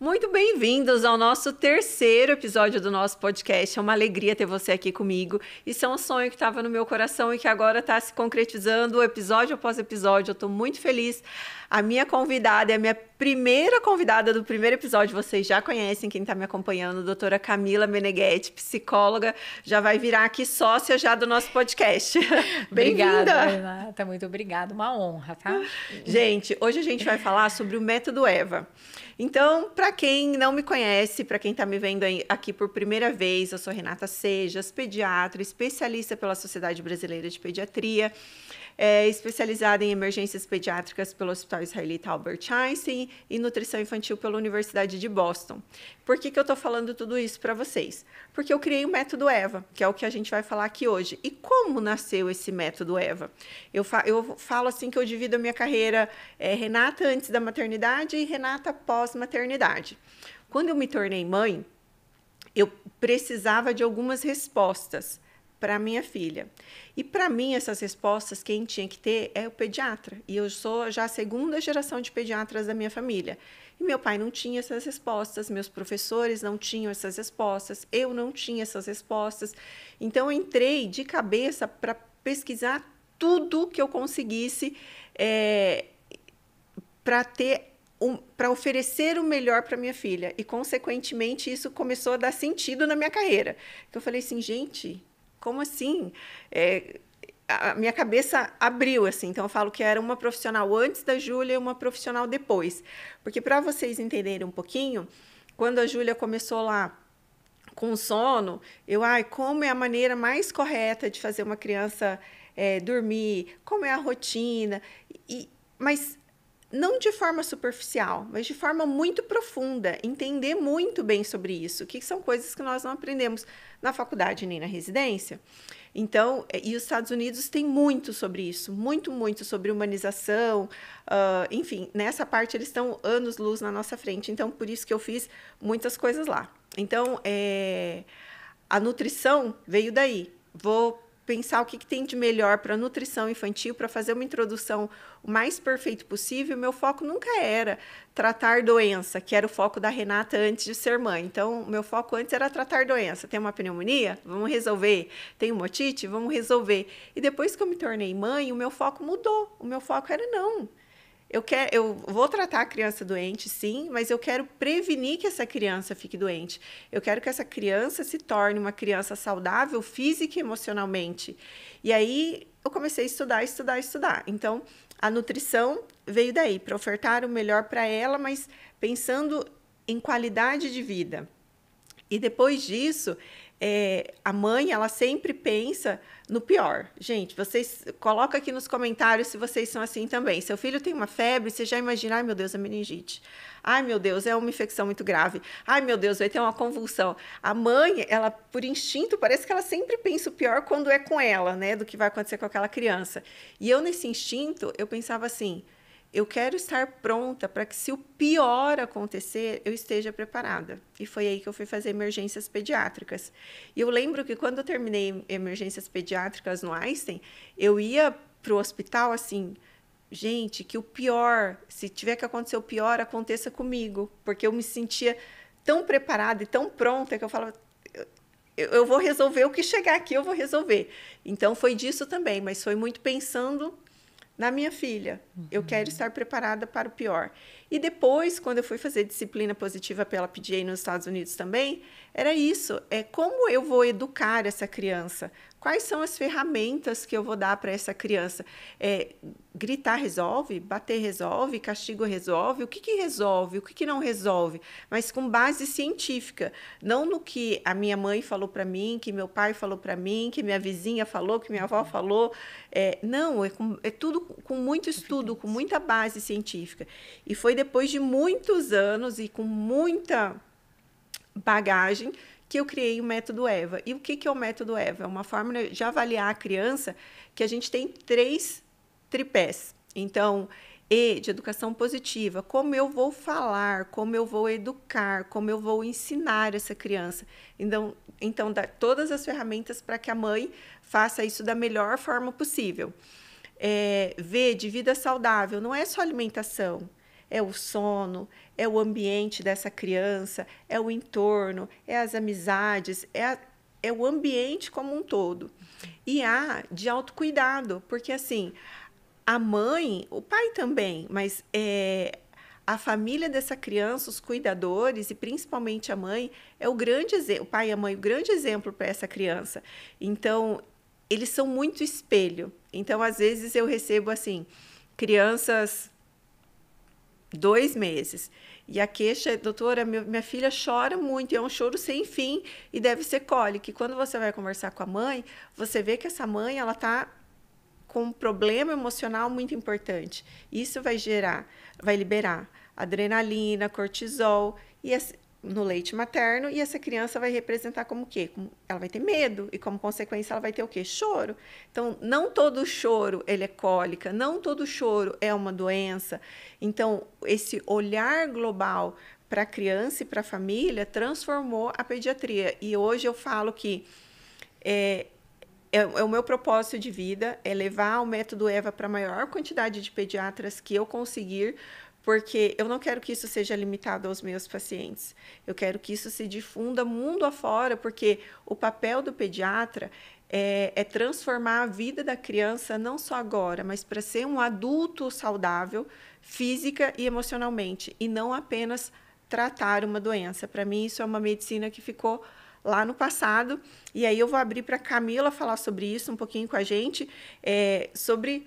Muito bem-vindos ao nosso terceiro episódio do nosso podcast. É uma alegria ter você aqui comigo. Isso é um sonho que estava no meu coração e que agora está se concretizando episódio após episódio. Eu estou muito feliz. A minha convidada é a minha primeira convidada do primeiro episódio. Vocês já conhecem, quem está me acompanhando, a doutora Camila Meneghetti, psicóloga, já vai virar aqui sócia já do nosso podcast. Bem-vinda! Obrigada, Renata. Muito obrigada. Uma honra, tá? Gente, hoje a gente vai falar sobre o método EVA. Então, para quem não me conhece, para quem está me vendo aqui por primeira vez, eu sou Renata Sejas, pediatra, especialista pela Sociedade Brasileira de Pediatria, especializada em emergências pediátricas pelo Hospital Israelita Albert Einstein e nutrição infantil pela Universidade de Boston. Por que eu estou falando tudo isso para vocês? Porque eu criei o método EVA, que é o que a gente vai falar aqui hoje. E como nasceu esse método EVA? Eu falo assim que eu divido a minha carreira Renata antes da maternidade e Renata pós-maternidade. Quando eu me tornei mãe, eu precisava de algumas respostas para minha filha. E para mim, essas respostas, quem tinha que ter é o pediatra. E eu sou já a segunda geração de pediatras da minha família. E meu pai não tinha essas respostas, meus professores não tinham essas respostas, eu não tinha essas respostas. Então, eu entrei de cabeça para pesquisar tudo que eu conseguisse para oferecer o melhor para minha filha. E, consequentemente, isso começou a dar sentido na minha carreira. Então, eu falei assim, gente, como assim? A minha cabeça abriu, assim. Então, eu falo que era uma profissional antes da Júlia e uma profissional depois. Porque, para vocês entenderem um pouquinho, quando a Júlia começou lá com sono, como é a maneira mais correta de fazer uma criança dormir, como é a rotina, mas não de forma superficial, mas de forma muito profunda, entender muito bem sobre isso, que são coisas que nós não aprendemos na faculdade nem na residência. Então, e os Estados Unidos têm muito sobre isso, muito, muito sobre humanização, enfim, nessa parte eles estão anos-luz na nossa frente, então por isso que eu fiz muitas coisas lá. Então, a nutrição veio daí, vou pensar o que tem de melhor para a nutrição infantil, para fazer uma introdução o mais perfeito possível. Meu foco nunca era tratar doença, que era o foco da Renata antes de ser mãe. Então, o meu foco antes era tratar doença. Tem uma pneumonia? Vamos resolver. Tem uma otite? Vamos resolver. E depois que eu me tornei mãe, o meu foco mudou. O meu foco era não. Eu vou tratar a criança doente, sim, mas eu quero prevenir que essa criança fique doente. Eu quero que essa criança se torne uma criança saudável física e emocionalmente. E aí eu comecei a estudar. Então, a nutrição veio daí, para ofertar o melhor para ela, mas pensando em qualidade de vida. E depois disso, a mãe, ela sempre pensa no pior. Gente, vocês colocam aqui nos comentários se vocês são assim também. Seu filho tem uma febre, você já imagina, ai meu Deus, é meningite. Ai meu Deus, é uma infecção muito grave. Ai meu Deus, vai ter uma convulsão. A mãe, ela por instinto, parece que ela sempre pensa o pior quando é com ela, né, do que vai acontecer com aquela criança. E eu, nesse instinto, eu pensava assim, eu quero estar pronta para que, se o pior acontecer, eu esteja preparada. E foi aí que eu fui fazer emergências pediátricas. E eu lembro que, quando eu terminei emergências pediátricas no Einstein, eu ia para o hospital assim, gente, que o pior, se tiver que acontecer o pior, aconteça comigo. Porque eu me sentia tão preparada e tão pronta que eu falava, eu vou resolver o que chegar aqui, eu vou resolver. Então, foi disso também, mas foi muito pensando na minha filha. Eu quero estar preparada para o pior. E depois, quando eu fui fazer disciplina positiva pela PGA nos Estados Unidos também, era isso. Como eu vou educar essa criança? Quais são as ferramentas que eu vou dar para essa criança? Gritar resolve? Bater resolve? Castigo resolve? O que resolve? O que não resolve? Mas com base científica. Não no que a minha mãe falou para mim, que meu pai falou para mim, que minha vizinha falou, que minha avó falou. Não, é tudo com muito estudo, com muita base científica. E foi depois de muitos anos e com muita bagagem que eu criei o método EVA. E o que é o método EVA? É uma forma de avaliar a criança que a gente tem 3 tripés. Então, de educação positiva, como eu vou falar, como eu vou educar, como eu vou ensinar essa criança. Então dar todas as ferramentas para que a mãe faça isso da melhor forma possível. V de vida saudável, não é só alimentação. é o sono, é o ambiente dessa criança, é o entorno, é as amizades, é o ambiente como um todo. E há de autocuidado, porque assim, a mãe, o pai também, mas a família dessa criança, os cuidadores e principalmente a mãe, é o grande exemplo, o pai e a mãe, o grande exemplo para essa criança. Então, eles são muito espelho. Então, às vezes eu recebo assim, crianças 2 meses. E a queixa, doutora, minha filha chora muito, e é um choro sem fim, e deve ser cólica. E quando você vai conversar com a mãe, você vê que essa mãe, ela está com um problema emocional muito importante. Isso vai liberar adrenalina, cortisol no leite materno, e essa criança vai representar como o quê? Ela vai ter medo, e como consequência ela vai ter o quê? Choro. Então, não todo choro ele é cólica, não todo choro é uma doença. Então, esse olhar global para a criança e para a família transformou a pediatria. E hoje eu falo que é o meu propósito de vida, é levar o método EVA para a maior quantidade de pediatras que eu conseguir, porque eu não quero que isso seja limitado aos meus pacientes. Eu quero que isso se difunda mundo afora, porque o papel do pediatra é transformar a vida da criança, não só agora, mas para ser um adulto saudável, física e emocionalmente, e não apenas tratar uma doença. Para mim, isso é uma medicina que ficou lá no passado, e aí eu vou abrir para a Camila falar sobre isso um pouquinho com a gente, sobre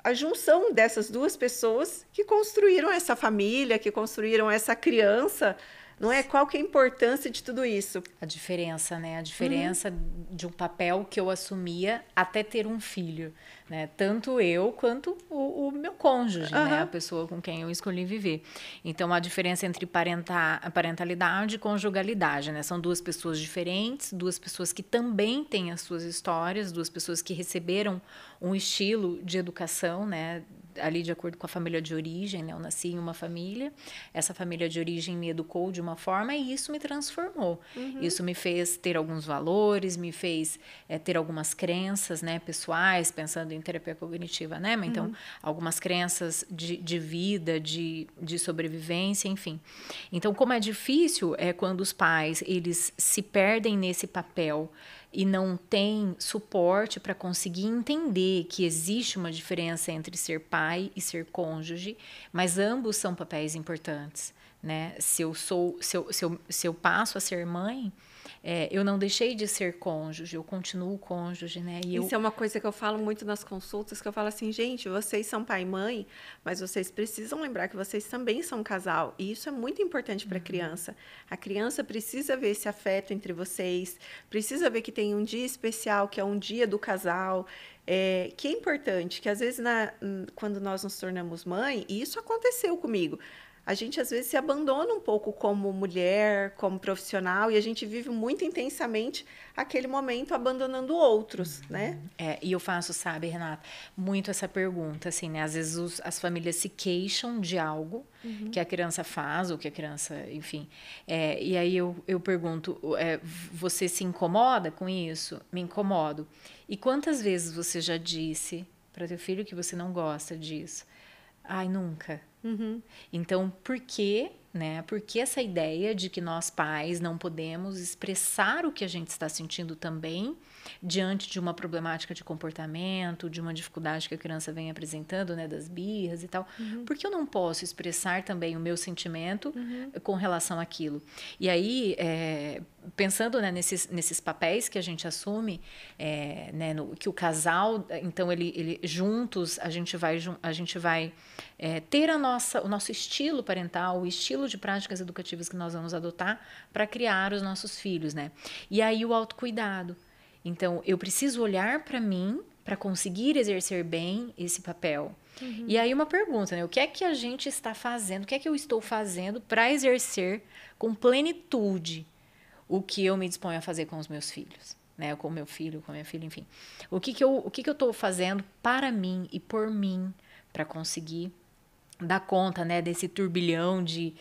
a junção dessas duas pessoas que construíram essa família, que construíram essa criança, não é? Qual que é a importância de tudo isso? A diferença, né? A diferença de um papel que eu assumia até ter um filho, né? Tanto eu quanto o meu cônjuge, né? A pessoa com quem eu escolhi viver. Então, a diferença entre parentalidade e conjugalidade, né? São duas pessoas diferentes, duas pessoas que também têm as suas histórias, duas pessoas que receberam um estilo de educação, né? Ali de acordo com a família de origem, né? Eu nasci em uma família, essa família de origem me educou de uma forma e isso me transformou. Isso me fez ter alguns valores, me fez ter algumas crenças, né, pessoais, pensando em terapia cognitiva, né? Então, algumas crenças de vida, de sobrevivência, enfim. Então, como é difícil quando os pais, eles se perdem nesse papel e não tem suporte para conseguir entender que existe uma diferença entre ser pai e ser cônjuge, mas ambos são papéis importantes, né? Se eu passo a ser mãe, eu não deixei de ser cônjuge, eu continuo cônjuge, né? Isso é uma coisa que eu falo muito nas consultas, que eu falo assim, gente, vocês são pai e mãe, mas vocês precisam lembrar que vocês também são um casal, e isso é muito importante para a criança. A criança precisa ver esse afeto entre vocês, precisa ver que tem um dia especial, que é um dia do casal, que é importante, que às vezes quando nós nos tornamos mãe, e isso aconteceu comigo, a gente às vezes se abandona um pouco como mulher, como profissional, e a gente vive muito intensamente aquele momento abandonando outros, né? E eu faço, sabe, Renata, muito essa pergunta, assim, né? Às vezes as famílias se queixam de algo que a criança faz, ou que a criança, enfim. E aí eu pergunto, você se incomoda com isso? Me incomodo. E quantas vezes você já disse para teu filho que você não gosta disso? Ai, nunca. Então, por que, né? Por que essa ideia de que nós pais não podemos expressar o que a gente está sentindo também diante de uma problemática de comportamento, de uma dificuldade que a criança vem apresentando, né, das birras e tal? Por que eu não posso expressar também o meu sentimento com relação àquilo? E aí, pensando, né, nesses papéis que a gente assume, né, que o casal, então ele juntos a gente vai ter o nosso estilo parental, o estilo de práticas educativas que nós vamos adotar para criar os nossos filhos, né? E aí o autocuidado. Então, eu preciso olhar para mim para conseguir exercer bem esse papel. E aí uma pergunta, né? O que é que a gente está fazendo? O que é que eu estou fazendo para exercer com plenitude o que eu me disponho a fazer com os meus filhos, né? Com meu filho, com a minha filha, enfim. O que eu estou fazendo para mim e por mim para conseguir dar conta, né, desse turbilhão de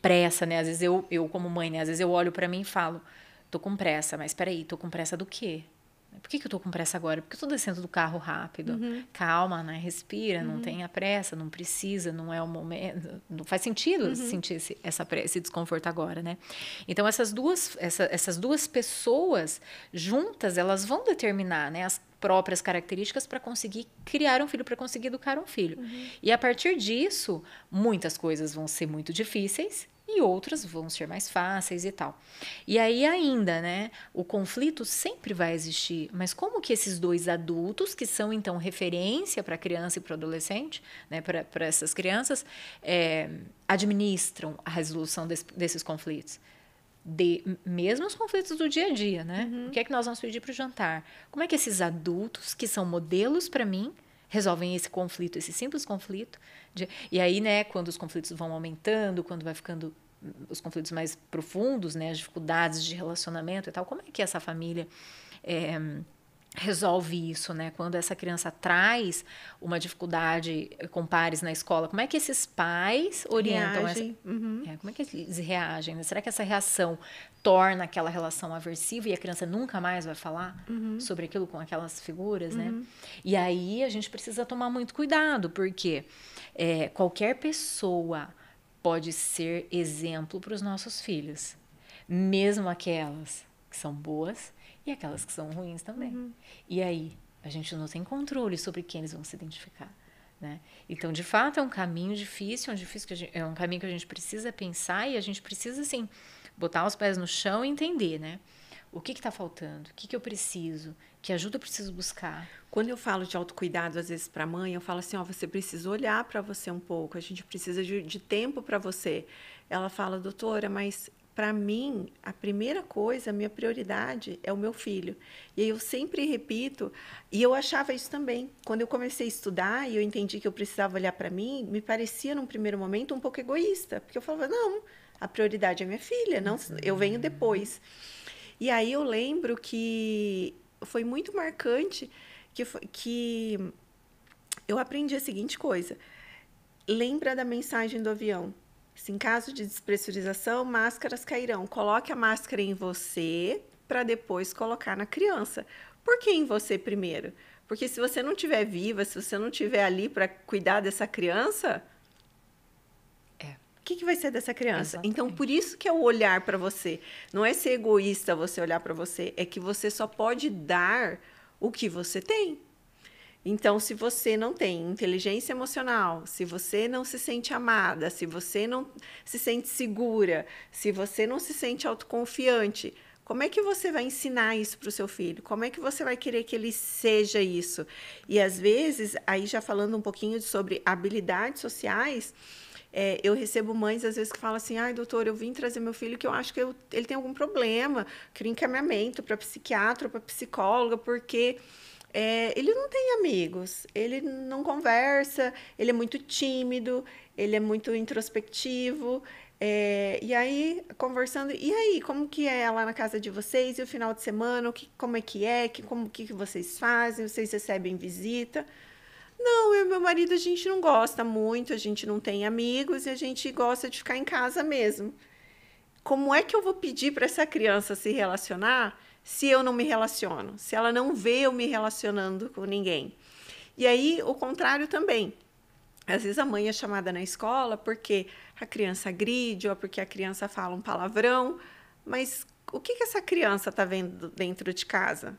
pressa, né? Às vezes eu como mãe, né, às vezes eu olho para mim e falo, tô com pressa, mas peraí, tô com pressa do quê? Por que eu estou com pressa agora? Porque eu estou descendo do carro rápido. Calma, né? Respira, não tenha pressa, não precisa, não é o momento. Não faz sentido sentir esse desconforto agora, né? Então, essas duas pessoas juntas, elas vão determinar, né, as próprias características para conseguir criar um filho, para conseguir educar um filho. E a partir disso, muitas coisas vão ser muito difíceis e outras vão ser mais fáceis e tal. E aí ainda, né, o conflito sempre vai existir, mas como que esses dois adultos, que são então referência para a criança e para o adolescente, né, para essas crianças, administram a resolução desses conflitos? Mesmo os conflitos do dia a dia, né? O que é que nós vamos pedir para o jantar? Como é que esses adultos, que são modelos para mim, resolvem esse conflito, esse simples conflito? E aí, né, quando os conflitos vão aumentando, quando vai ficando os conflitos mais profundos, né, as dificuldades de relacionamento e tal, como é que essa família resolve isso, né? Quando essa criança traz uma dificuldade com pares na escola, como é que esses pais orientam como é que eles reagem, né? Será que essa reação torna aquela relação aversiva e a criança nunca mais vai falar sobre aquilo com aquelas figuras, né? E aí a gente precisa tomar muito cuidado, porque qualquer pessoa pode ser exemplo para os nossos filhos, mesmo aquelas que são boas e aquelas que são ruins também. E aí, a gente não tem controle sobre quem eles vão se identificar, né? Então, de fato, é um caminho difícil, é um caminho que a gente precisa pensar e a gente precisa, assim, botar os pés no chão e entender, né? O que está faltando? O que eu preciso? Que ajuda eu preciso buscar? Quando eu falo de autocuidado, às vezes, para a mãe, eu falo assim, ó, você precisa olhar para você um pouco, a gente precisa de tempo para você. Ela fala, doutora, mas para mim, a primeira coisa, a minha prioridade é o meu filho. E aí eu sempre repito, e eu achava isso também. Quando eu comecei a estudar e eu entendi que eu precisava olhar para mim, me parecia, num primeiro momento, um pouco egoísta. Porque eu falava, não, a prioridade é minha filha, não, eu venho depois. E aí eu lembro que foi muito marcante que eu aprendi a seguinte coisa. Lembra da mensagem do avião. Se em caso de despressurização, máscaras cairão. Coloque a máscara em você para depois colocar na criança. Por que em você primeiro? Porque se você não estiver viva, se você não estiver ali para cuidar dessa criança, o que vai ser dessa criança? Exatamente. Então, por isso que é o olhar para você. Não é ser egoísta você olhar para você, é que você só pode dar o que você tem. Então, se você não tem inteligência emocional, se você não se sente amada, se você não se sente segura, se você não se sente autoconfiante, como é que você vai ensinar isso para o seu filho? Como é que você vai querer que ele seja isso? E, às vezes, aí já falando um pouquinho sobre habilidades sociais, eu recebo mães, às vezes, que falam assim, ai, doutor, eu vim trazer meu filho que eu acho que ele tem algum problema, queria encaminhamento para psiquiatra, para psicóloga, porque... ele não tem amigos, ele não conversa, ele é muito tímido, ele é muito introspectivo. E aí, conversando, e aí, como que é lá na casa de vocês? E o final de semana, como é? Como que vocês fazem? Vocês recebem visita? Não, eu e meu marido, a gente não gosta muito, a gente não tem amigos e a gente gosta de ficar em casa mesmo. Como é que eu vou pedir para essa criança se relacionar se eu não me relaciono? Se ela não vê eu me relacionando com ninguém? E aí, o contrário também. Às vezes a mãe é chamada na escola porque a criança agride ou porque a criança fala um palavrão, mas o que essa criança está vendo dentro de casa?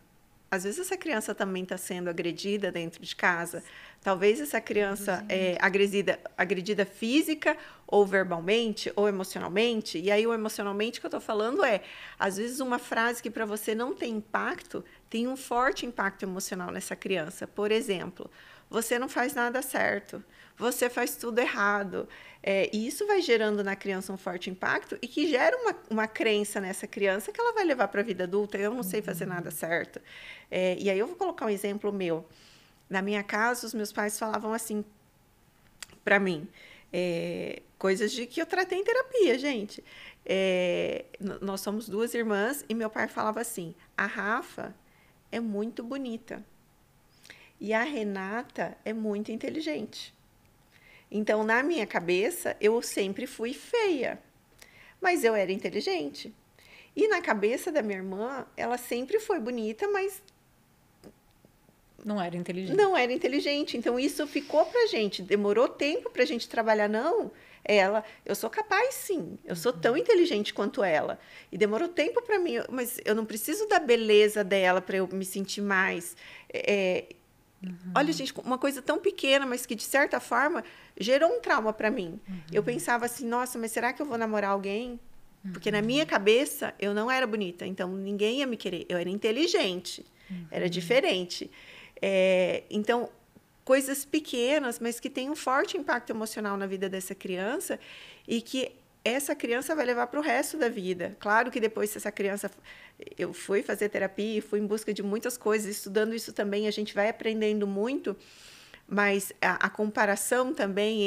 Às vezes essa criança também está sendo agredida dentro de casa. Talvez essa criança é agredida física ou verbalmente ou emocionalmente. E aí o emocionalmente que eu estou falando às vezes uma frase que para você não tem impacto, tem um forte impacto emocional nessa criança. Por exemplo, você não faz nada certo, você faz tudo errado. E isso vai gerando na criança um forte impacto e que gera uma crença nessa criança que ela vai levar para a vida adulta, eu não sei fazer nada certo. E aí eu vou colocar um exemplo meu. Na minha casa, os meus pais falavam assim para mim, coisas de que eu tratei em terapia, gente. Nós somos 2 irmãs e meu pai falava assim, a Rafa é muito bonita e a Renata é muito inteligente. Então, na minha cabeça, eu sempre fui feia, mas eu era inteligente. E na cabeça da minha irmã, ela sempre foi bonita, mas Não era inteligente. Não era inteligente. Então, isso ficou pra gente. Demorou tempo pra gente trabalhar. Não, eu sou capaz, sim. Eu sou tão inteligente quanto ela. E demorou tempo para mim, mas eu não preciso da beleza dela para eu me sentir mais. Olha, gente, uma coisa tão pequena, mas que, de certa forma, gerou um trauma para mim. Eu pensava assim, nossa, mas será que eu vou namorar alguém? Porque na minha cabeça, eu não era bonita. Então, ninguém ia me querer. Eu era inteligente. Era diferente. Então, coisas pequenas, mas que têm um forte impacto emocional na vida dessa criança e que essa criança vai levar para o resto da vida. Claro que depois, se essa criança... Eu fui fazer terapia, fui em busca de muitas coisas, estudando isso também, a gente vai aprendendo muito, mas a comparação também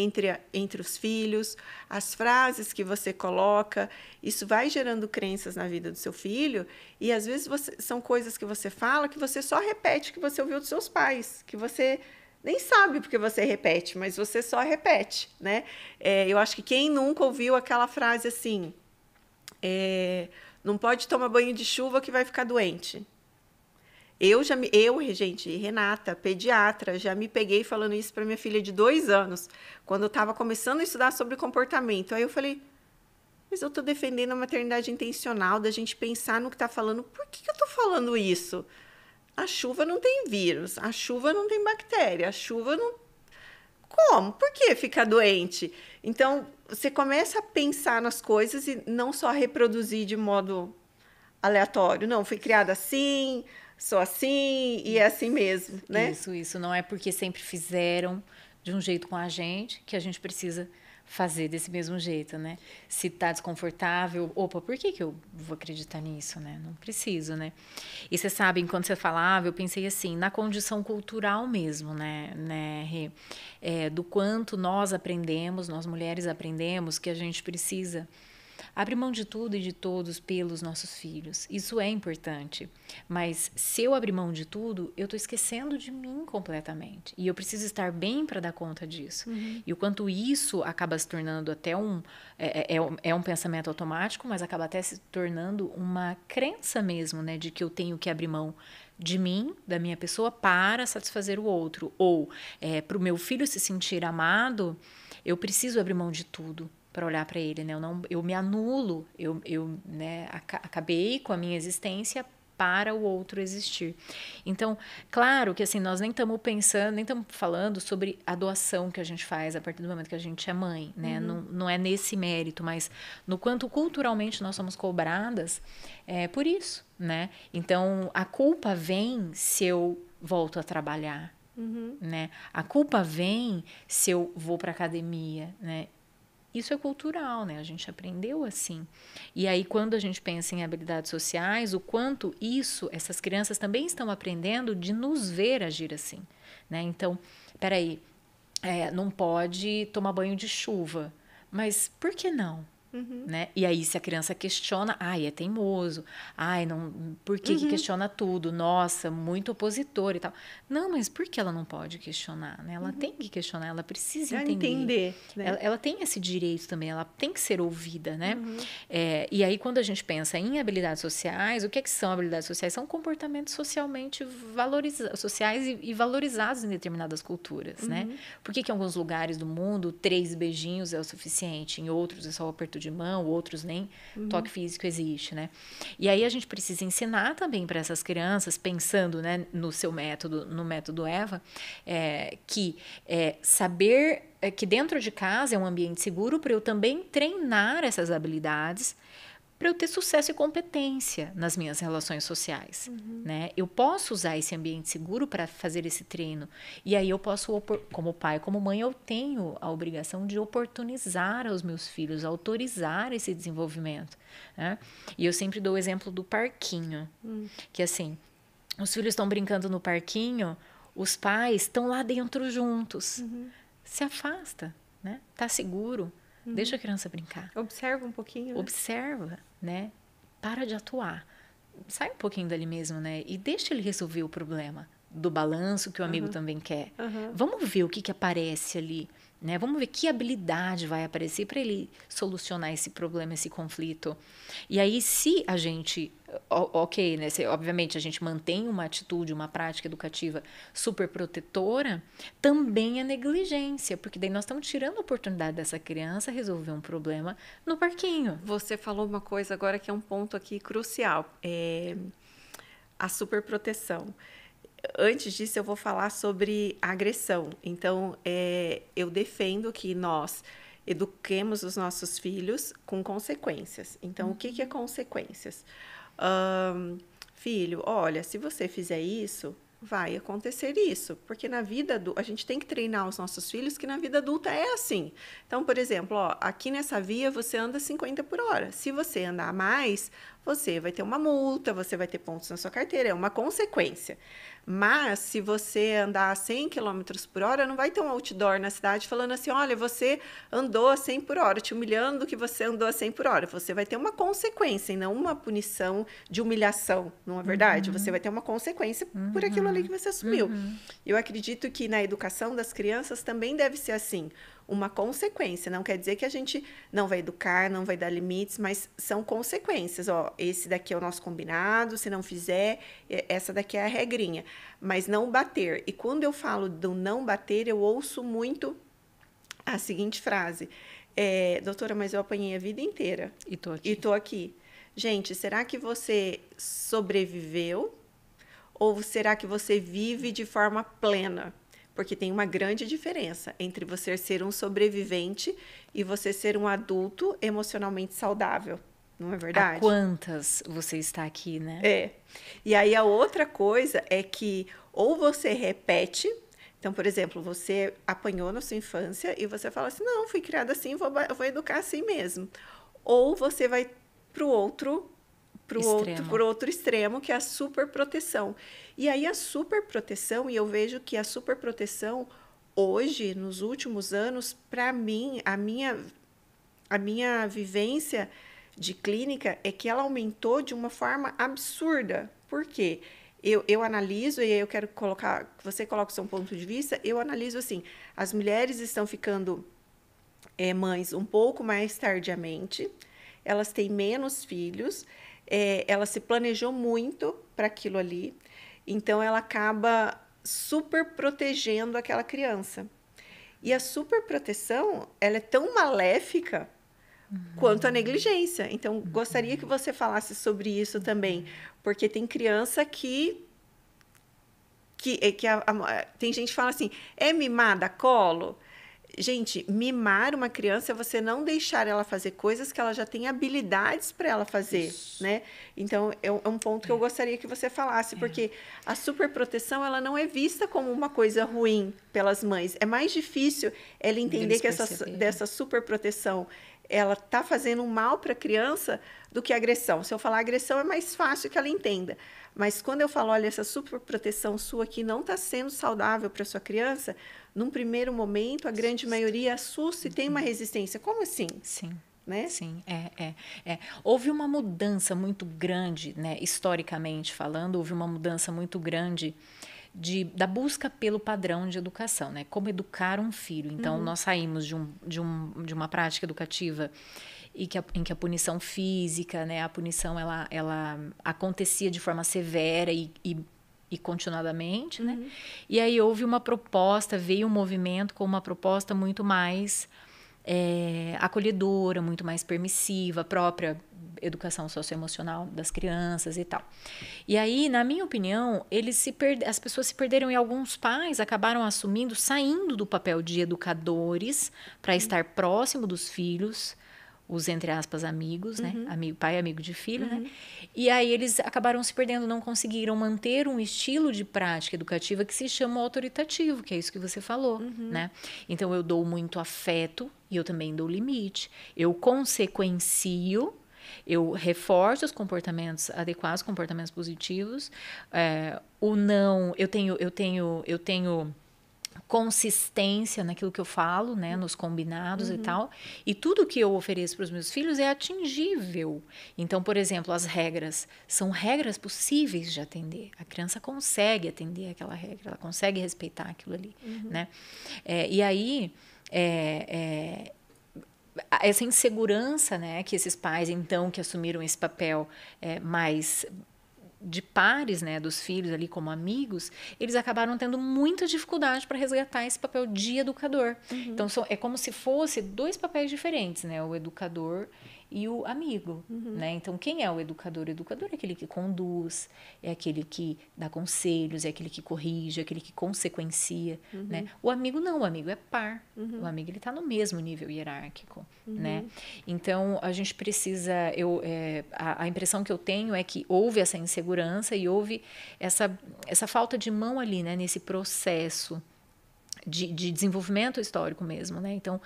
entre os filhos, as frases que você coloca, isso vai gerando crenças na vida do seu filho, e às vezes são coisas que você fala que você só repete que você ouviu dos seus pais, que você nem sabe porque você repete, mas você só repete, né? Eu acho que quem nunca ouviu aquela frase assim, não pode tomar banho de chuva que vai ficar doente. Gente, Renata, pediatra, já me peguei falando isso para minha filha de 2 anos, quando eu estava começando a estudar sobre comportamento. Aí eu falei, mas eu estou defendendo a maternidade intencional, da gente pensar no que está falando. Por que eu estou falando isso? A chuva não tem vírus, a chuva não tem bactéria, a chuva não... Como? Por que ficar doente? Então, você começa a pensar nas coisas e não só reproduzir de modo aleatório. Não, fui criada assim, sou assim e é assim mesmo, né? Isso. Não é porque sempre fizeram de um jeito com a gente que a gente precisa fazer desse mesmo jeito, né? Se tá desconfortável, opa, por que eu vou acreditar nisso, né? Não preciso, né? E você sabe, enquanto você falava, eu pensei assim, na condição cultural mesmo, né, Rê? Do quanto nós aprendemos, nós mulheres aprendemos que a gente precisa abrir mão de tudo e de todos pelos nossos filhos. Isso é importante. Mas se eu abrir mão de tudo, eu estou esquecendo de mim completamente. E eu preciso estar bem para dar conta disso. E o quanto isso acaba se tornando até um pensamento automático, mas acaba até se tornando uma crença mesmo, né? De que eu tenho que abrir mão de mim, da minha pessoa, para satisfazer o outro. Ou para o meu filho se sentir amado, eu preciso abrir mão de tudo para olhar para ele, né? Eu me anulo, né, acabei com a minha existência para o outro existir. Então, claro que assim, nós nem estamos pensando, nem estamos falando sobre a doação que a gente faz a partir do momento que a gente é mãe, né? Não é nesse mérito, mas no quanto culturalmente nós somos cobradas por isso, né? Então, a culpa vem se eu volto a trabalhar, né? A culpa vem se eu vou para academia, né? Isso é cultural, né? A gente aprendeu assim. E aí, quando a gente pensa em habilidades sociais, o quanto essas crianças também estão aprendendo de nos ver agir assim, né? Então, peraí, não pode tomar banho de chuva, mas por que não? Né? E aí, se a criança questiona, é teimoso, por que questiona tudo? Nossa, muito opositor e tal. Não, mas por que ela não pode questionar? Né? Ela tem que questionar, ela precisa entender. Né? Ela tem esse direito também, ela tem que ser ouvida, né? E aí, quando a gente pensa em habilidades sociais, o que são habilidades sociais? São comportamentos socialmente sociais e valorizados em determinadas culturas, né? Por que em alguns lugares do mundo 3 beijinhos é o suficiente, em outros é só o aperto de mão, outros nem toque físico existe, né? E aí a gente precisa ensinar também para essas crianças, pensando, né, no seu método, no método Eva, que saber que dentro de casa é um ambiente seguro para eu também treinar essas habilidades para eu ter sucesso e competência nas minhas relações sociais, né? Eu posso usar esse ambiente seguro para fazer esse treino. E aí eu posso, como pai, como mãe, eu tenho a obrigação de oportunizar aos meus filhos, autorizar esse desenvolvimento, né? E eu sempre dou o exemplo do parquinho, que assim, os filhos estão brincando no parquinho, os pais estão lá dentro juntos. Se afasta, né? Tá seguro. Deixa a criança brincar. Observa um pouquinho. Né? Observa, né? Para de atuar. Sai um pouquinho dali mesmo, né? E deixa ele resolver o problema do balanço que o amigo também quer. Vamos ver o que aparece ali, né? Vamos ver que habilidade vai aparecer para ele solucionar esse problema, esse conflito. E aí, se a gente ok, né? Obviamente a gente mantém uma atitude, uma prática educativa super protetora, também é negligência, porque daí nós estamos tirando a oportunidade dessa criança resolver um problema no parquinho. Você falou uma coisa agora que é um ponto aqui crucial, a superproteção. Antes disso, eu vou falar sobre a agressão. Então, eu defendo que nós eduquemos os nossos filhos com consequências. Então, o que é consequências? Filho, olha, se você fizer isso, vai acontecer isso. Porque na vida adulta, a gente tem que treinar os nossos filhos que na vida adulta é assim. Então, por exemplo, aqui nessa via você anda 50 por hora. Se você andar mais, você vai ter uma multa, você vai ter pontos na sua carteira, é uma consequência. Mas, se você andar a 100 km por hora, não vai ter um outdoor na cidade falando assim, olha, você andou a 100 por hora, te humilhando que você andou a 100 por hora. Você vai ter uma consequência e não uma punição de humilhação, não é verdade? Você vai ter uma consequência por aquilo ali que você assumiu. Eu acredito que na educação das crianças também deve ser assim, uma consequência. Não quer dizer que a gente não vai educar, não vai dar limites, mas são consequências. Esse daqui é o nosso combinado, se não fizer, essa daqui é a regrinha. Mas não bater. E quando eu falo do não bater, eu ouço muito a seguinte frase. Doutora, mas eu apanhei a vida inteira. E tô aqui. E tô aqui. Gente, será que você sobreviveu? Ou será que você vive de forma plena? Porque tem uma grande diferença entre você ser um sobrevivente e você ser um adulto emocionalmente saudável. Não é verdade? Há quantas você está aqui, né? E aí a outra coisa é que ou você repete. Então, por exemplo, você apanhou na sua infância e você fala assim, não, fui criada assim, vou educar assim mesmo. Ou você vai para o outro extremo, que é a superproteção. E aí a superproteção, e eu vejo que a superproteção hoje, nos últimos anos, para mim, a minha vivência de clínica é que ela aumentou de uma forma absurda. Por quê? Eu analiso, e eu quero colocar, que você coloque o seu ponto de vista, eu analiso assim, as mulheres estão ficando mães um pouco mais tardiamente, elas têm menos filhos, ela se planejou muito para aquilo ali, então ela acaba super protegendo aquela criança. E a superproteção, ela é tão maléfica quanto a negligência. Então, gostaria que você falasse sobre isso também, porque tem criança tem gente que fala assim, é mimada colo? Gente, mimar uma criança é você não deixar ela fazer coisas que ela já tem habilidades para ela fazer, né? Então, é um ponto que eu gostaria que você falasse, porque a superproteção, ela não é vista como uma coisa ruim pelas mães. É mais difícil ela entender que dessa superproteção, ela está fazendo um mal para a criança do que agressão. Se eu falar agressão, é mais fácil que ela entenda. Mas quando eu falo, olha, essa superproteção sua aqui não está sendo saudável para sua criança, num primeiro momento, a grande maioria assusta e tem uma resistência. Como assim? Sim. Né? Sim, Houve uma mudança muito grande, né, historicamente falando, houve uma mudança muito grande da busca pelo padrão de educação, né? Como educar um filho. Então, nós saímos de uma prática educativa em que a punição física, né? A punição, ela acontecia de forma severa e continuadamente, né? E aí houve uma proposta, veio um movimento com uma proposta muito mais acolhedora, muito mais permissiva, própria educação socioemocional das crianças e tal. E aí, na minha opinião, as pessoas se perderam e alguns pais acabaram assumindo, saindo do papel de educadores para estar próximo dos filhos, os, entre aspas, amigos, né? Pai amigo de filho, né? E aí eles acabaram se perdendo, não conseguiram manter um estilo de prática educativa que se chama autoritativo, que é isso que você falou, né? Então, eu dou muito afeto e eu também dou limite. Eu consequencio, eu reforço os comportamentos adequados, comportamentos positivos. O não, eu tenho consistência naquilo que eu falo, né, nos combinados e tal, e tudo que eu ofereço para os meus filhos é atingível. Então, por exemplo, as regras são regras possíveis de atender. A criança consegue atender aquela regra, ela consegue respeitar aquilo ali, né? E aí, essa insegurança, né, que esses pais, então, que assumiram esse papel mais de pares, né, dos filhos ali como amigos, eles acabaram tendo muita dificuldade para resgatar esse papel de educador. Então, é como se fosse dois papéis diferentes, né, o educador e o amigo, né? Então, quem é o educador? O educador é aquele que conduz, é aquele que dá conselhos, é aquele que corrige, é aquele que consequencia, né? O amigo não, o amigo é par. O amigo, ele está no mesmo nível hierárquico, né? Então, a gente precisa... a impressão que eu tenho é que houve essa insegurança e houve essa falta de mão ali, né? Nesse processo de desenvolvimento histórico mesmo, né? Então,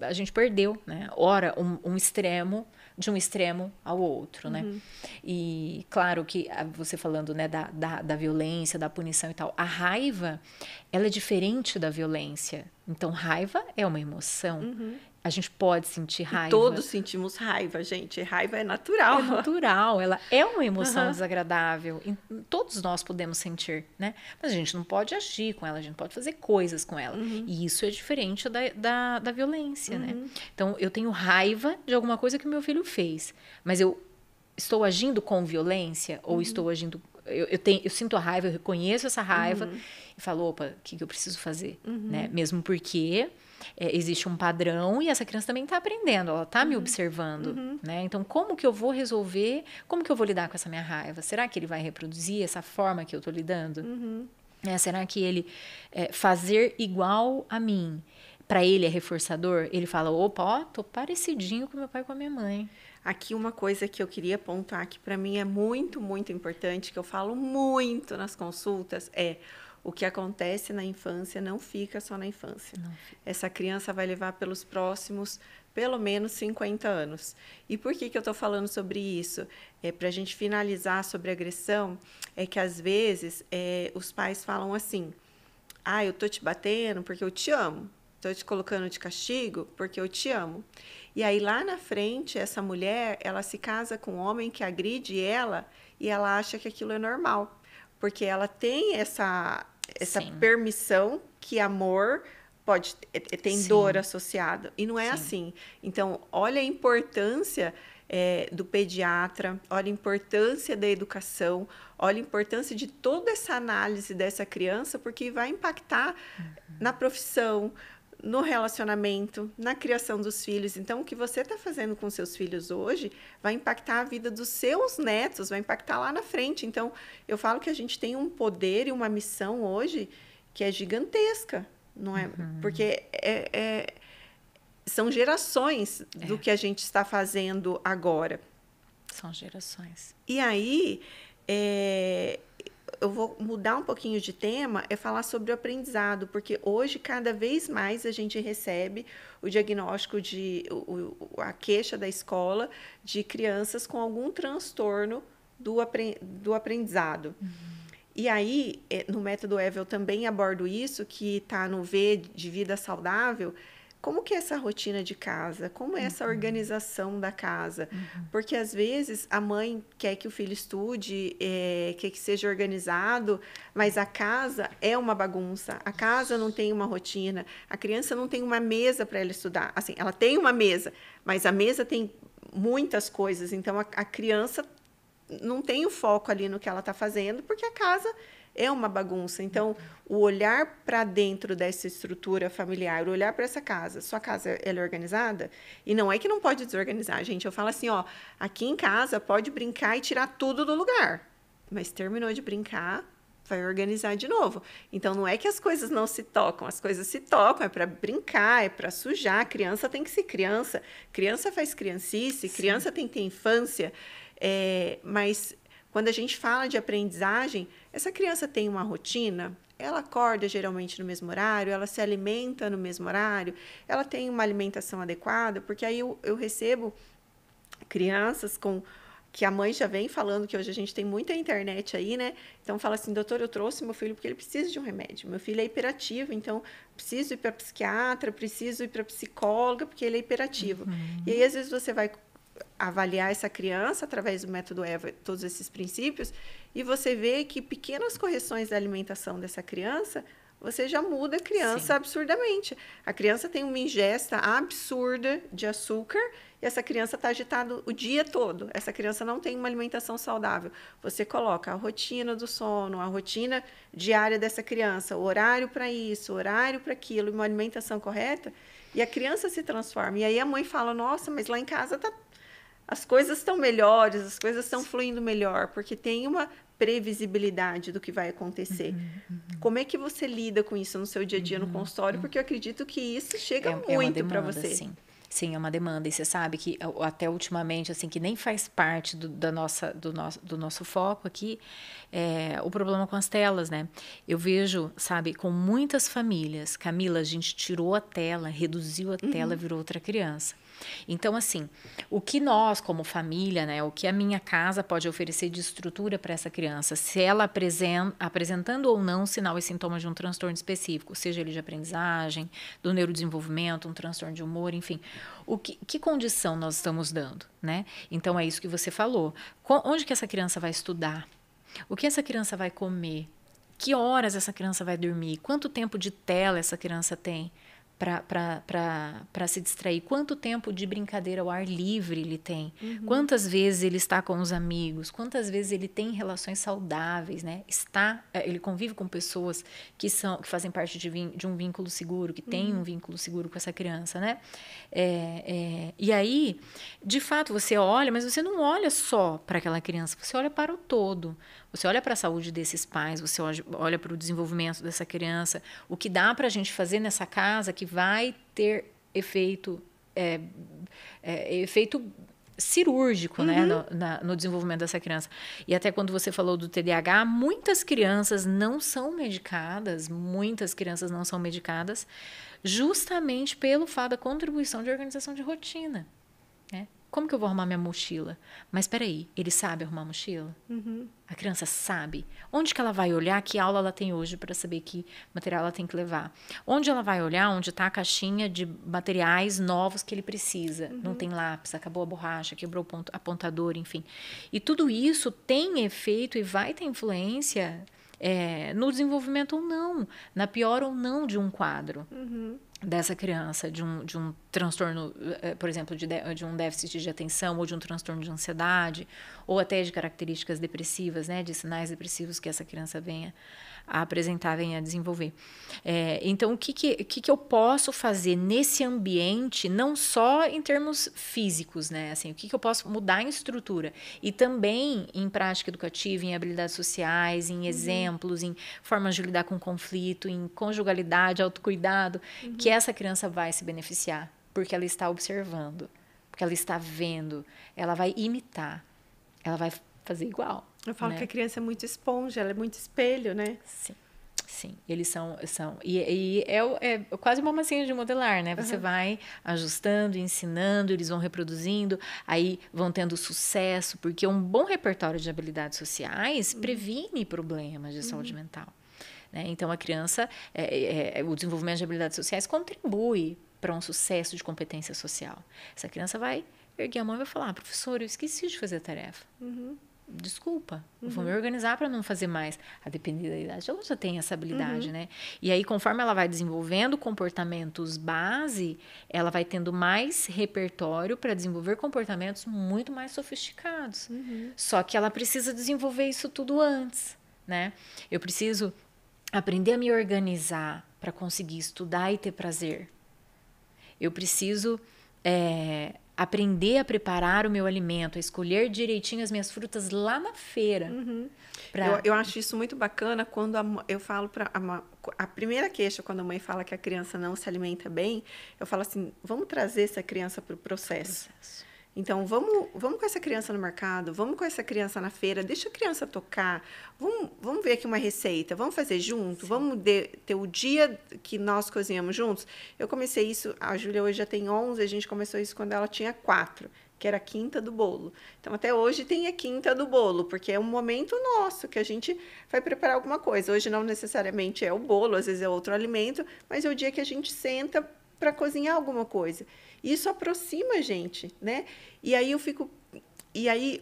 a gente perdeu, né? Ora, um extremo, de um extremo ao outro, né? E, claro que você falando, né, da violência, da punição e tal, a raiva, ela é diferente da violência. Então, raiva é uma emoção. A gente pode sentir raiva. E todos sentimos raiva, gente. Raiva é natural. É natural, ela é uma emoção desagradável. E todos nós podemos sentir, né? Mas a gente não pode agir com ela, a gente pode fazer coisas com ela. E isso é diferente da violência, né? Então, eu tenho raiva de alguma coisa que o meu filho fez, mas eu estou agindo com violência ou estou agindo... Eu sinto a raiva, eu reconheço essa raiva e falo, opa, o que eu preciso fazer? Né? Mesmo porque... existe um padrão e essa criança também está aprendendo, ela está me observando, né? Então, como que eu vou resolver, como que eu vou lidar com essa minha raiva? Será que ele vai reproduzir essa forma que eu estou lidando? Será que ele fazer igual a mim, para ele é reforçador? Ele fala, opa, ó, tô parecidinho com meu pai e com a minha mãe. Aqui uma coisa que eu queria apontar, que para mim é muito, muito importante, que eu falo muito nas consultas, o que acontece na infância não fica só na infância. Essa criança vai levar pelos próximos, pelo menos, 50 anos. E por que eu estou falando sobre isso? Para a gente finalizar sobre agressão, é que, às vezes, os pais falam assim, eu estou te batendo porque eu te amo. Estou te colocando de castigo porque eu te amo. E aí, lá na frente, essa mulher, ela se casa com um homem que agride ela e ela acha que aquilo é normal. Porque ela tem essa permissão que amor tem dor associada. E não é assim. Então, olha a importância do pediatra, olha a importância da educação, olha a importância de toda essa análise dessa criança, porque vai impactar na profissão, no relacionamento, na criação dos filhos. Então, o que você está fazendo com seus filhos hoje vai impactar a vida dos seus netos, vai impactar lá na frente. Então, eu falo que a gente tem um poder e uma missão hoje que é gigantesca, não é? Porque são gerações do que a gente está fazendo agora. São gerações. E aí, eu vou mudar um pouquinho de tema, falar sobre o aprendizado, porque hoje, cada vez mais, a gente recebe o diagnóstico a queixa da escola de crianças com algum transtorno do aprendizado. E aí, no método EVA, eu também abordo isso, que está no V de vida saudável. Como que é essa rotina de casa? Como é essa organização da casa? Porque, às vezes, a mãe quer que o filho estude, quer que seja organizado, mas a casa é uma bagunça. A casa não tem uma rotina. A criança não tem uma mesa para ela estudar. Assim, ela tem uma mesa, mas a mesa tem muitas coisas. Então, a criança não tem o foco ali no que ela está fazendo, porque a casa é uma bagunça. Então, o olhar para dentro dessa estrutura familiar, o olhar para essa casa, sua casa ela é organizada? E não é que não pode desorganizar, gente. Eu falo assim, aqui em casa pode brincar e tirar tudo do lugar. Mas terminou de brincar, vai organizar de novo. Então, não é que as coisas não se tocam, as coisas se tocam, é para brincar, é para sujar. Criança tem que ser criança. Criança faz criancice, criança tem que ter infância. Mas... quando a gente fala de aprendizagem, essa criança tem uma rotina, ela acorda geralmente no mesmo horário, ela se alimenta no mesmo horário, ela tem uma alimentação adequada, porque aí eu recebo crianças que a mãe já vem falando, que hoje a gente tem muita internet aí, né? Então, fala assim, doutor, eu trouxe meu filho porque ele precisa de um remédio. Meu filho é hiperativo, então preciso ir para psiquiatra, preciso ir para psicóloga, porque ele é hiperativo. E aí, às vezes, você vai avaliar essa criança através do método EVA, todos esses princípios, e você vê que pequenas correções da alimentação dessa criança você já muda a criança absurdamente. A criança tem uma ingesta absurda de açúcar e essa criança está agitada o dia todo. Essa criança não tem uma alimentação saudável. Você coloca a rotina do sono, a rotina diária dessa criança, o horário para isso, o horário para aquilo, uma alimentação correta, e a criança se transforma. E aí a mãe fala, nossa, mas lá em casa as coisas estão melhores, as coisas estão fluindo melhor, porque tem uma previsibilidade do que vai acontecer. Como é que você lida com isso no seu dia a dia no consultório? Porque eu acredito que isso chega muito para você. Sim. Sim, é uma demanda. E você sabe que até ultimamente, assim, que nem faz parte do nosso foco aqui, o problema com as telas, né? Eu vejo, sabe, com muitas famílias, Camila, a gente tirou a tela, reduziu a tela, virou outra criança. Então, assim, o que nós, como família, né, o que a minha casa pode oferecer de estrutura para essa criança, se ela apresentando ou não sinal e sintomas de um transtorno específico, seja ele de aprendizagem, do neurodesenvolvimento, um transtorno de humor, enfim, que condição nós estamos dando, né? Então, é isso que você falou. Onde que essa criança vai estudar? O que essa criança vai comer? Que horas essa criança vai dormir? Quanto tempo de tela essa criança tem para se distrair? Quanto tempo de brincadeira ao ar livre ele tem? Quantas vezes ele está com os amigos? Quantas vezes ele tem relações saudáveis, né? Ele convive com pessoas que fazem parte de um vínculo seguro, que tem um vínculo seguro com essa criança, né? E aí, de fato, você olha, mas você não olha só para aquela criança, você olha para o todo. Você olha para a saúde desses pais, você olha para o desenvolvimento dessa criança, o que dá para a gente fazer nessa casa que vai ter efeito cirúrgico, né, no desenvolvimento dessa criança. E até quando você falou do TDAH, muitas crianças não são medicadas justamente pelo fato da contribuição de organização de rotina, né? Como que eu vou arrumar minha mochila? Mas espera aí, ele sabe arrumar a mochila? A criança sabe? Onde que ela vai olhar? Que aula ela tem hoje para saber que material ela tem que levar? Onde ela vai olhar? Onde está a caixinha de materiais novos que ele precisa? Não tem lápis, acabou a borracha, quebrou o apontador, enfim. E tudo isso tem efeito e vai ter influência no desenvolvimento ou não, na pior ou não de um quadro. Dessa criança, de um transtorno, por exemplo, de um déficit de atenção ou de um transtorno de ansiedade, ou até de características depressivas, né, de sinais depressivos que essa criança venha a apresentar, venha a desenvolver. Então, o que eu posso fazer nesse ambiente, não só em termos físicos, né, assim, o que eu posso mudar em estrutura, e também em prática educativa, em habilidades sociais, em exemplos, em formas de lidar com conflito, em conjugalidade, autocuidado, que essa criança vai se beneficiar, porque ela está observando, porque ela está vendo, ela vai imitar, ela vai fazer igual. Eu falo que a criança é muito esponja, ela é muito espelho, né? Sim. Eles são e é quase uma massinha de modelar, né? Você vai ajustando, ensinando, eles vão reproduzindo, aí vão tendo sucesso, porque um bom repertório de habilidades sociais previne problemas de saúde mental. Né? Então, a criança, o desenvolvimento de habilidades sociais contribui para um sucesso de competência social. Essa criança vai erguer a mão e vai falar, professor, eu esqueci de fazer a tarefa. Desculpa, eu vou me organizar para não fazer mais. A depender da idade, ela já tem essa habilidade, né? E aí, conforme ela vai desenvolvendo comportamentos base, ela vai tendo mais repertório para desenvolver comportamentos muito mais sofisticados. Só que ela precisa desenvolver isso tudo antes, né? Eu preciso aprender a me organizar para conseguir estudar e ter prazer. Eu preciso aprender a preparar o meu alimento, a escolher direitinho as minhas frutas lá na feira. Eu acho isso muito bacana quando eu falo para a primeira queixa, quando a mãe fala que a criança não se alimenta bem, eu falo assim, vamos trazer essa criança para o processo. Então, vamos com essa criança no mercado, vamos com essa criança na feira, deixa a criança tocar, vamos ver aqui uma receita, vamos fazer junto, vamos ter o dia que nós cozinhamos juntos. Eu comecei isso, a Júlia hoje já tem 11, a gente começou isso quando ela tinha 4, que era a quinta do bolo. Então, até hoje tem a quinta do bolo, porque é um momento nosso que a gente vai preparar alguma coisa. Hoje não necessariamente é o bolo, às vezes é outro alimento, mas é o dia que a gente senta para cozinhar alguma coisa. Isso aproxima a gente, né? E aí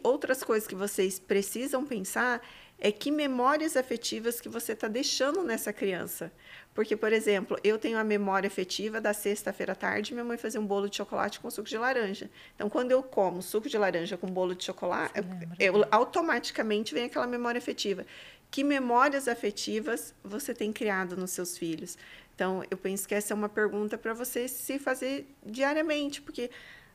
outras coisas que vocês precisam pensar é que memórias afetivas que você está deixando nessa criança. Porque, por exemplo, eu tenho a memória afetiva da sexta-feira à tarde, minha mãe fazia um bolo de chocolate com suco de laranja. Então, quando eu como suco de laranja com bolo de chocolate, automaticamente vem aquela memória afetiva. Que memórias afetivas você tem criado nos seus filhos? Então, eu penso que essa é uma pergunta para você se fazer diariamente, porque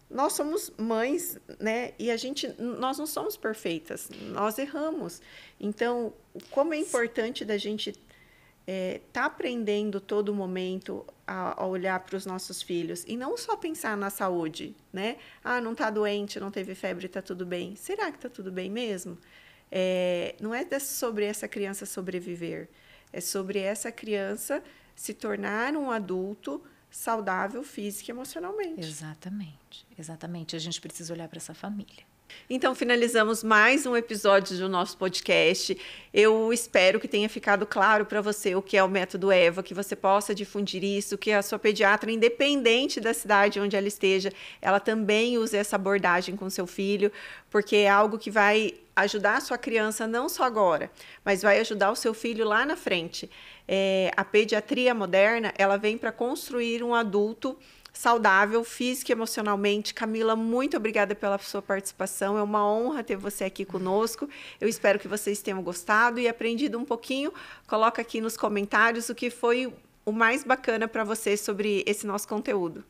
nós somos mães, né? E nós não somos perfeitas, nós erramos. Então, como é importante da gente tá aprendendo todo momento a olhar para os nossos filhos e não só pensar na saúde, né? Ah, não está doente, não teve febre, está tudo bem. Será que está tudo bem mesmo? Não é sobre essa criança sobreviver, é sobre essa criança se tornar um adulto saudável física e emocionalmente. Exatamente, exatamente. A gente precisa olhar para essa família. Então, finalizamos mais um episódio do nosso podcast. Eu espero que tenha ficado claro para você o que é o método EVA, que você possa difundir isso, que a sua pediatra, independente da cidade onde ela esteja, ela também use essa abordagem com seu filho, porque é algo que vai ajudar a sua criança não só agora, mas vai ajudar o seu filho lá na frente. A pediatria moderna, ela vem para construir um adulto saudável, física e emocionalmente. Camila, muito obrigada pela sua participação. É uma honra ter você aqui conosco. Eu espero que vocês tenham gostado e aprendido um pouquinho. Coloca aqui nos comentários o que foi o mais bacana para você sobre esse nosso conteúdo.